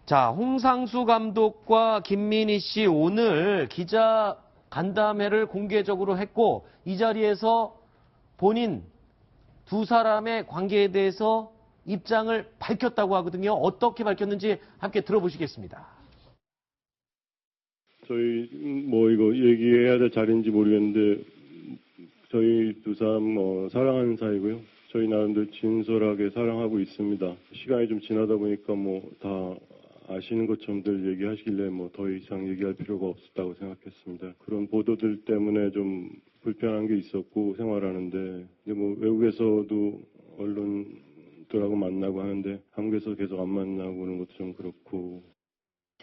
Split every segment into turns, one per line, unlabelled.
자, 홍상수 감독과 김민희 씨 오늘 기자 간담회를 공개적으로 했고 이 자리에서 본인 두 사람의 관계에 대해서 입장을 밝혔다고 하거든요. 어떻게 밝혔는지 함께 들어보시겠습니다.
저희 이거 얘기해야 될 자리인지 모르겠는데 저희 두 사람 사랑하는 사이고요. 저희 나름대로 진솔하게 사랑하고 있습니다. 시간이 좀 지나다 보니까 다 아시는 것처럼들 얘기하시길래 더 이상 얘기할 필요가 없었다고 생각했습니다. 그런 보도들 때문에 좀 불편한 게 있었고 생활하는데 외국에서도 언론들하고 만나고 하는데 한국에서 계속 안 만나고 그런 것도 좀 그렇고.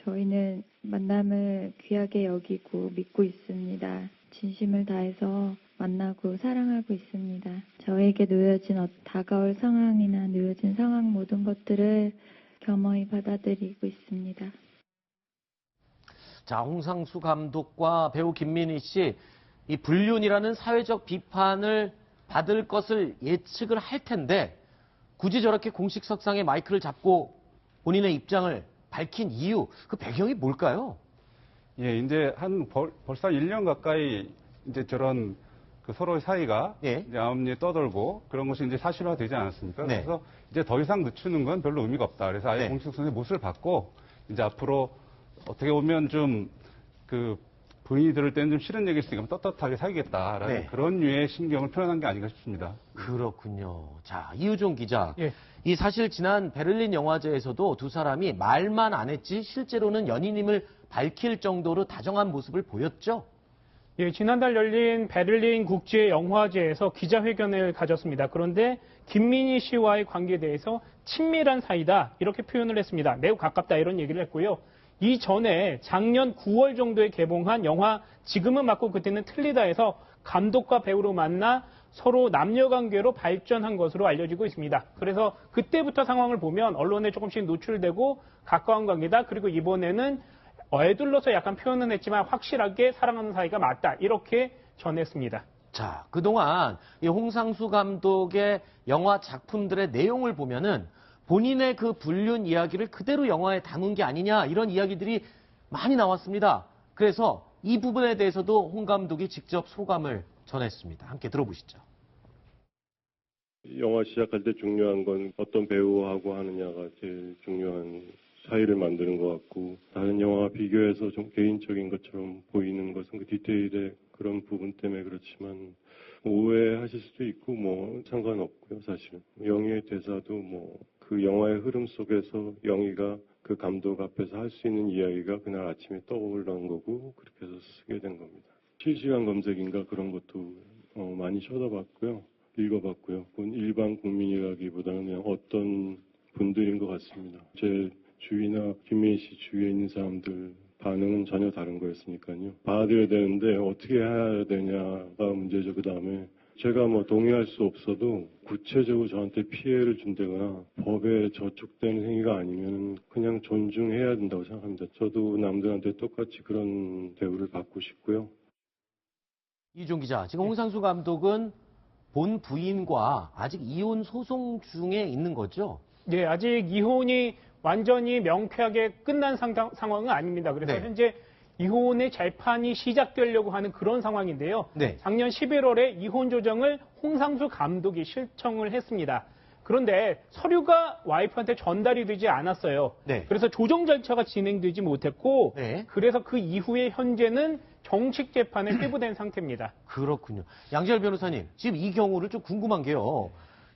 저희는 만남을 귀하게 여기고 믿고 있습니다. 진심을 다해서 만나고 사랑하고 있습니다. 저에게 놓여진 다가올 상황이나 놓여진 상황 모든 것들을 겸허히 받아들이고 있습니다.
자, 홍상수 감독과 배우 김민희 씨, 이 불륜이라는 사회적 비판을 받을 것을 예측을 할 텐데 굳이 저렇게 공식 석상에 마이크를 잡고 본인의 입장을 밝힌 이유, 그 배경이 뭘까요?
예, 이제 벌써 1년 가까이 이제 저런 서로의 사이가
예.
이제 암리에 떠돌고 그런 것이 이제 사실화되지 않았습니까?
네.
그래서 이제 더 이상 늦추는 건 별로 의미가 없다. 그래서 아예
네.
공식 선의 못을 받고 이제 앞으로 어떻게 보면 좀 부인이 들을 때는 좀 싫은 얘기일 수 있으니까 떳떳하게 살겠다라는
네.
그런 류의 신경을 표현한 게 아닌가 싶습니다.
그렇군요. 자, 이우종 기자.
예.
이 사실 지난 베를린 영화제에서도 두 사람이 말만 안 했지 실제로는 연인임을 밝힐 정도로 다정한 모습을 보였죠?
예, 지난달 열린 베를린 국제영화제에서 기자회견을 가졌습니다. 그런데 김민희 씨와의 관계에 대해서 친밀한 사이다 이렇게 표현을 했습니다. 매우 가깝다 이런 얘기를 했고요. 이전에 작년 9월 정도에 개봉한 영화 지금은 맞고 그때는 틀리다에서 감독과 배우로 만나 서로 남녀관계로 발전한 것으로 알려지고 있습니다. 그래서 그때부터 상황을 보면 언론에 조금씩 노출되고 가까운 관계다. 그리고 이번에는 애둘러서 약간 표현은 했지만 확실하게 사랑하는 사이가 맞다. 이렇게 전했습니다.
자, 그동안 이 홍상수 감독의 영화 작품들의 내용을 보면은 본인의 그 불륜 이야기를 그대로 영화에 담은 게 아니냐 이런 이야기들이 많이 나왔습니다. 그래서 이 부분에 대해서도 홍 감독이 직접 소감을 전했습니다. 함께 들어보시죠.
영화 시작할 때 중요한 건 어떤 배우하고 하느냐가 제일 중요한 사이를 만드는 것 같고 다른 영화와 비교해서 좀 개인적인 것처럼 보이는 것은 그 디테일의 그런 부분 때문에 그렇지만 오해하실 수도 있고 상관없고요. 사실은 영희의 대사도 그 영화의 흐름 속에서 영희가 그 감독 앞에서 할 수 있는 이야기가 그날 아침에 떠올라온 거고 그렇게 해서 쓰게 된 겁니다. 실시간 검색인가 그런 것도 많이 쳐다봤고요. 읽어봤고요. 일반 국민이라기보다는 그냥 어떤 분들인 것 같습니다. 제 주위나 김민희 씨 주위에 있는 사람들 반응은 전혀 다른 거였으니까요. 받아들여야 되는데 어떻게 해야 되냐가 문제죠. 그 다음에 제가 동의할 수 없어도 구체적으로 저한테 피해를 준다거나 법에 저촉되는 행위가 아니면 그냥 존중해야 된다고 생각합니다. 저도 남들한테 똑같이 그런 대우를 받고 싶고요.
이우종 기자, 지금 홍상수 감독은 본 부인과 아직 이혼 소송 중에 있는 거죠?
예, 아직 이혼이 완전히 명쾌하게 끝난 상황은 아닙니다. 그래서
네.
현재 이혼의 재판이 시작되려고 하는 그런 상황인데요.
네.
작년 11월에 이혼 조정을 홍상수 감독이 신청을 했습니다. 그런데 서류가 와이프한테 전달이 되지 않았어요.
네.
그래서 조정 절차가 진행되지 못했고
네.
그래서 그 이후에 현재는 정식 재판에 회부된 상태입니다.
그렇군요. 양지열 변호사님, 지금 이 경우를 좀 궁금한 게요.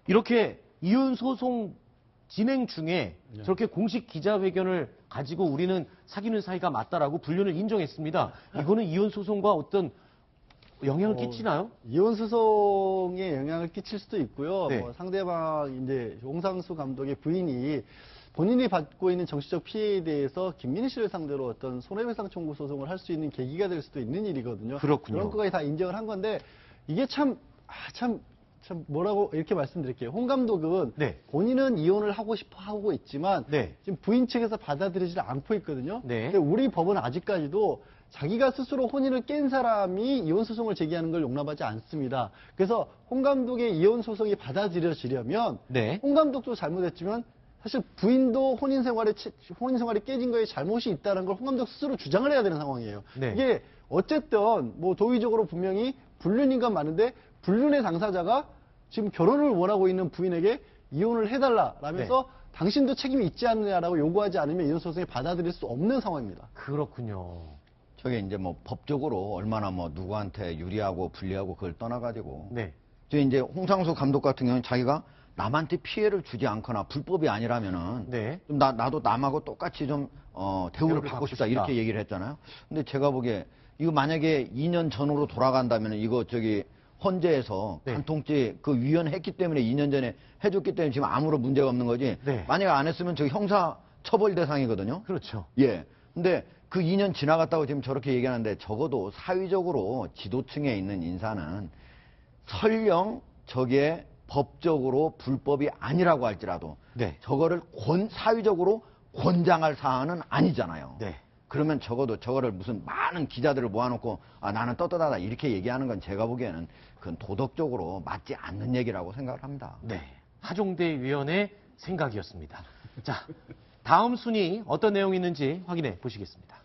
이렇게 이혼 소송 진행 중에 저렇게 공식 기자회견을 가지고 우리는 사귀는 사이가 맞다라고 불륜을 인정했습니다. 이거는 이혼 소송과 어떤 영향을 끼치나요?
이혼 소송에 영향을 끼칠 수도 있고요.
네.
상대방 이제 홍상수 감독의 부인이 본인이 받고 있는 정치적 피해에 대해서 김민희 씨를 상대로 어떤 손해배상 청구 소송을 할 수 있는 계기가 될 수도 있는 일이거든요.
그렇군요.
그런 것까지 다 인정을 한 건데 이게 참 뭐라고 이렇게 말씀드릴게요. 홍 감독은
네.
본인은 이혼을 하고 싶어 하고 있지만
네.
지금 부인 측에서 받아들이지 않고 있거든요.
네.
근데 우리 법은 아직까지도 자기가 스스로 혼인을 깬 사람이 이혼 소송을 제기하는 걸 용납하지 않습니다. 그래서 홍 감독의 이혼 소송이 받아들여지려면
네.
홍 감독도 잘못했지만 사실 부인도 혼인 생활이 깨진 거에 잘못이 있다는 걸 홍 감독 스스로 주장을 해야 되는 상황이에요.
네.
이게 어쨌든 뭐 도의적으로 분명히 불륜인 건 맞는데 불륜의 당사자가 지금 결혼을 원하고 있는 부인에게 이혼을 해달라라면서 당신도 책임이 있지 않느냐라고 요구하지 않으면 이혼 소송에 받아들일 수 없는 상황입니다.
그렇군요.
저게 이제 뭐 법적으로 얼마나 뭐 누구한테 유리하고 불리하고 그걸 떠나가지고.
네.
저 이제 홍상수 감독 같은 경우는 자기가 남한테 피해를 주지 않거나 불법이 아니라면은
네.
좀 나도 남하고 똑같이 좀 대우를 받고 싶다 이렇게 얘기를 했잖아요. 근데 제가 보기에 이거 만약에 2년 전으로 돌아간다면 이거 저기 헌재에서
네.
간통죄 그 위헌했기 때문에 2년 전에 해줬기 때문에 지금 아무런 문제가 없는 거지.
네.
만약에 안 했으면 저 형사 처벌 대상이거든요.
그렇죠.
예. 근데 그 2년 지나갔다고 지금 저렇게 얘기하는데 적어도 사회적으로 지도층에 있는 인사는 설령 저게 법적으로 불법이 아니라고 할지라도
네.
저거를 사회적으로 권장할 사안은 아니잖아요.
네.
그러면 적어도 저거를 무슨 많은 기자들을 모아놓고 나는 떳떳하다 이렇게 얘기하는 건 제가 보기에는 그건 도덕적으로 맞지 않는 얘기라고 생각을 합니다.
네. 하종대 위원의 생각이었습니다. 자, 다음 순위 어떤 내용이 있는지 확인해 보시겠습니다.